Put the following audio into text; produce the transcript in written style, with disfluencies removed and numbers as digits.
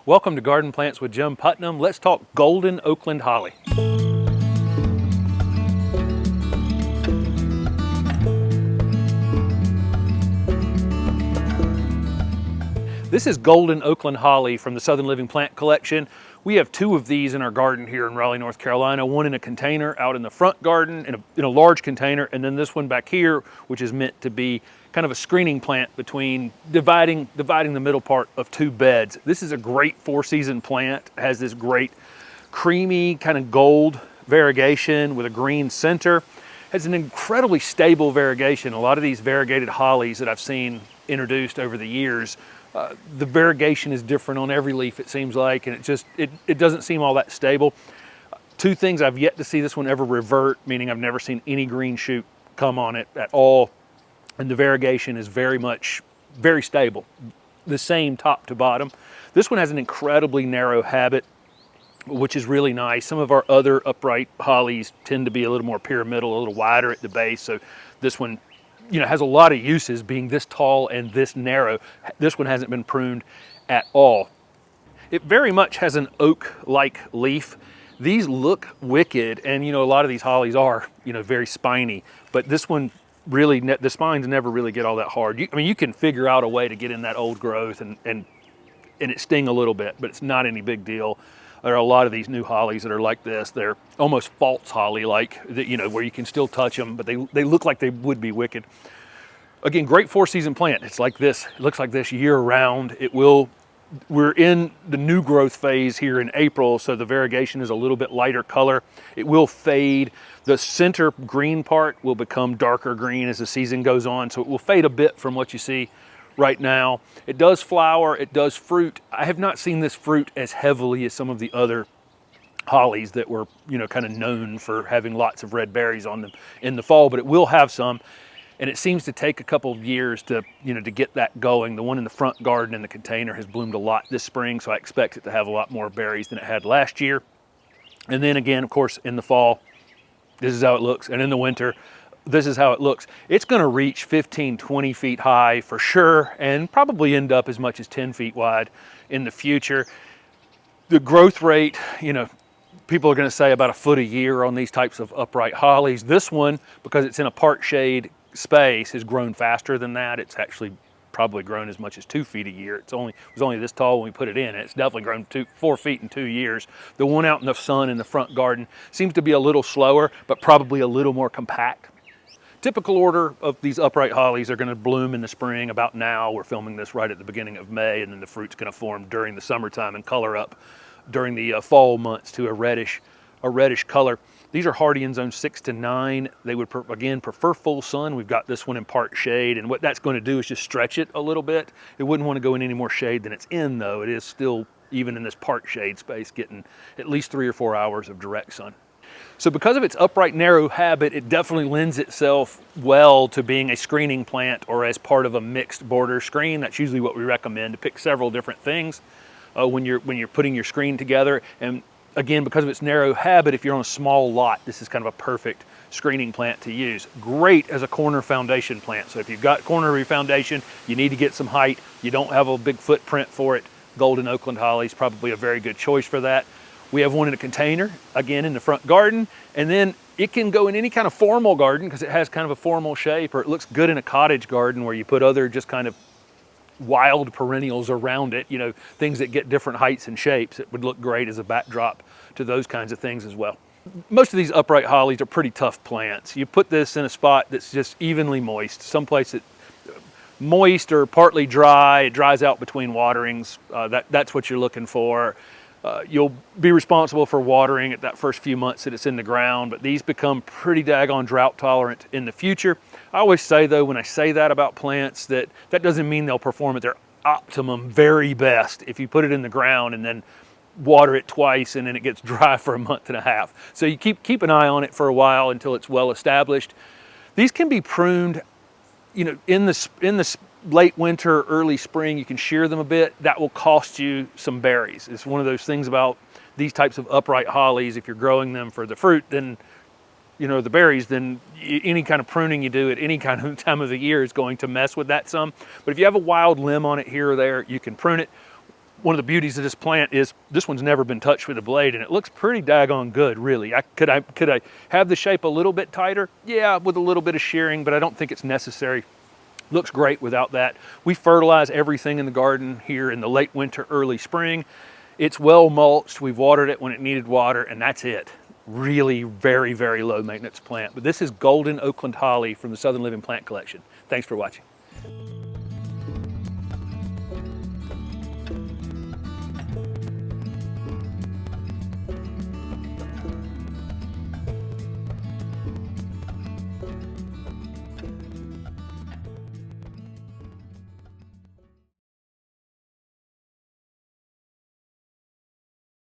Welcome to Garden Plants with Jim Putnam. Let's talk Golden Oakland Holly. This is Golden Oakland Holly from the Southern Living Plant Collection. We have two of these in our garden here in Raleigh, North Carolina. One in a container out in the front garden, in a large container, and then this one back here, which is meant to be kind of a screening plant between dividing the middle part of two beds. This is a great four-season plant. It has this great creamy kind of gold variegation with a green center. It has an incredibly stable variegation. A lot of these variegated hollies that I've seen introduced over the years, the variegation is different on every leaf, it seems like, and it doesn't seem all that stable. Two things: I've yet to see this one ever revert, meaning I've never seen any green shoot come on it at all. And the variegation is very stable, the same top to bottom. This one has an incredibly narrow habit, which is really nice. Some of our other upright hollies tend to be a little more pyramidal, a little wider at the base. So this one, has a lot of uses, being this tall and this narrow. This one hasn't been pruned at all. It very much has an oak-like leaf. These look wicked, and a lot of these hollies are, very spiny, but this one really, the spines never really get all that hard. You can figure out a way to get in that old growth and it sting a little bit, but it's not any big deal. There are a lot of these new hollies that are like this. They're almost false holly-like, where you can still touch them, but they look like they would be wicked. Again, great four-season plant. It's like this. It looks like this year-round. We're in the new growth phase here in April, so the variegation is a little bit lighter color. It will fade. The center green part will become darker green as the season goes on, so it will fade a bit from what you see right now. It does flower, it does fruit. I have not seen this fruit as heavily as some of the other hollies that were, kind of known for having lots of red berries on them in the fall, but it will have some. And it seems to take a couple of years to get that going. The one in the front garden in the container has bloomed a lot this spring, so I expect it to have a lot more berries than it had last year. And then again, of course, in the fall, this is how it looks. And in the winter, this is how it looks. It's gonna reach 15, 20 feet high for sure, and probably end up as much as 10 feet wide in the future. The growth rate, people are gonna say about a foot a year on these types of upright hollies. This one, because it's in a part shade space, has grown faster than that. It's actually probably grown as much as 2 feet a year. It was only this tall when we put it in. It's definitely grown 4 feet in 2 years. The one out in the sun in the front garden seems to be a little slower, but probably a little more compact. Typical order of these upright hollies are going to bloom in the spring. About now, we're filming this right at the beginning of May, and then the fruit's going to form during the summertime and color up during the fall months to a reddish color. These are hardy in zone 6 to 9. They would, again, prefer full sun. We've got this one in part shade, and what that's going to do is just stretch it a little bit. It wouldn't want to go in any more shade than it's in, though. It is still, even in this part shade space, getting at least 3 or 4 hours of direct sun. So because of its upright, narrow habit, it definitely lends itself well to being a screening plant or as part of a mixed border screen. That's usually what we recommend, to pick several different things when you're putting your screen together. And again, because of its narrow habit, if you're on a small lot, this is kind of a perfect screening plant to use. Great as a corner foundation plant. So if you've got corner of your foundation, you need to get some height, you don't have a big footprint for it, Golden Oakland Holly is probably a very good choice for that. We have one in a container, again, in the front garden, and then it can go in any kind of formal garden because it has kind of a formal shape, or it looks good in a cottage garden where you put other just kind of wild perennials around it, things that get different heights and shapes. It would look great as a backdrop to those kinds of things as well. Most of these upright hollies are pretty tough plants. You put this in a spot that's just evenly moist, someplace that moist or partly dry, it dries out between waterings. That's what you're looking for. You'll be responsible for watering it that first few months that it's in the ground, but these become pretty daggone drought tolerant in the future. I always say, though, when I say that about plants, that doesn't mean they'll perform at their optimum very best if you put it in the ground and then water it twice and then it gets dry for a month and a half. So you keep an eye on it for a while until it's well established. These can be pruned, in the late winter, early spring. You can shear them a bit. That will cost you some berries. It's one of those things about these types of upright hollies. If you're growing them for the fruit, then the berries, then any kind of pruning you do at any kind of time of the year is going to mess with that some. But if you have a wild limb on it here or there, you can prune it. One of the beauties of this plant is this one's never been touched with a blade, and it looks pretty daggone good, really. Could I have the shape a little bit tighter? Yeah, with a little bit of shearing, but I don't think it's necessary. Looks great without that. We fertilize everything in the garden here in the late winter, early spring. It's well mulched. We've watered it when it needed water, and that's it. Really very, very low maintenance plant. But this is Golden Oakland Holly from the Southern Living Plant Collection. Thanks for watching.